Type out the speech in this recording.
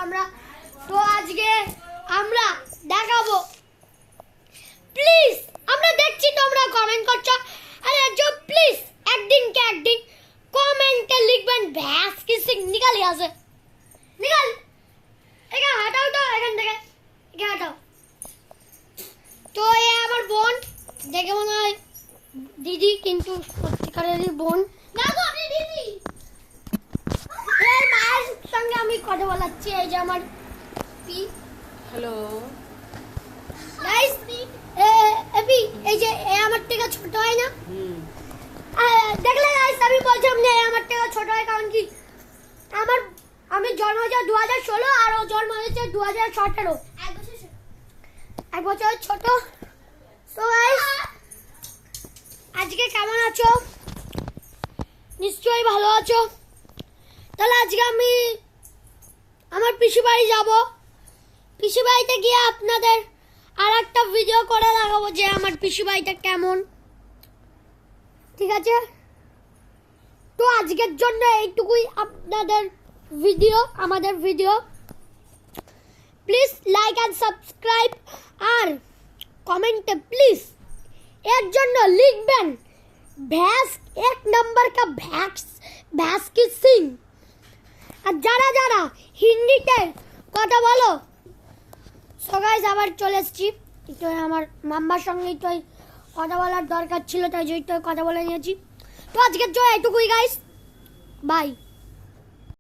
আমরা। তো আজকে আমরা দেখাবো, প্লিজ আমরা দেখছি তোমরা কমেন্ট করছো, আরে প্লিজ একদিন কমেন্টে লিখবেন ভ্যাস কি সিং নিকালি আছে, নিকাল এখানে হাঁটাও তো, এখান থেকে এখানে হাঁটাও। তো এ আমার বোন, দেখে মনে হয় দিদি, কিন্তু সত্যিকারেরই বোন না গো, আপনি দিদি। এই মায়ের সঙ্গে আমি কথা বলাচ্ছি, এই যে আমার পি। হ্যালো গাইস, এপি এই যে এ আমার থেকে ছোট হয় না, দেখলে গাইস আমি বলছিলাম যে এ আমার থেকে ছোট হয়, কারণ কি আমি জন্ম হয়েছে 2016 আর ও জন্ম হয়েছে 2017, এক বছর ছোট। সো গাইস, আজকে কেমন আছো? নিশ্চয়ই ভালো আছো। তাহলে আজকে আমি আমার পিসি বাড়ি যাব। পিসি বাড়িতে গিয়ে আপনাদের আর একটা ভিডিও করে দেখাবো যে আমার পিসি বাড়িটা কেমন, ঠিক আছে? তো আজকের জন্য এইটুকুই আপনাদের ভিডিও, আমাদের video. Please like and subscribe, আর কমেন্টে প্লিজ এর জন্য লিখবেন ভ্যাস, এক নম্বর কা ভ্যাস কি সিং। আর যারা যারা হিন্দিতে কথা বলো, সো গাইস আবার চলে এসেছি। তো আমার মাম্মার সঙ্গে তো কথা বলার দরকার ছিল, তাই জন্য কথা বলে নিয়েছি। তো আজকের জন্য এটুকুই গাইস, বাই।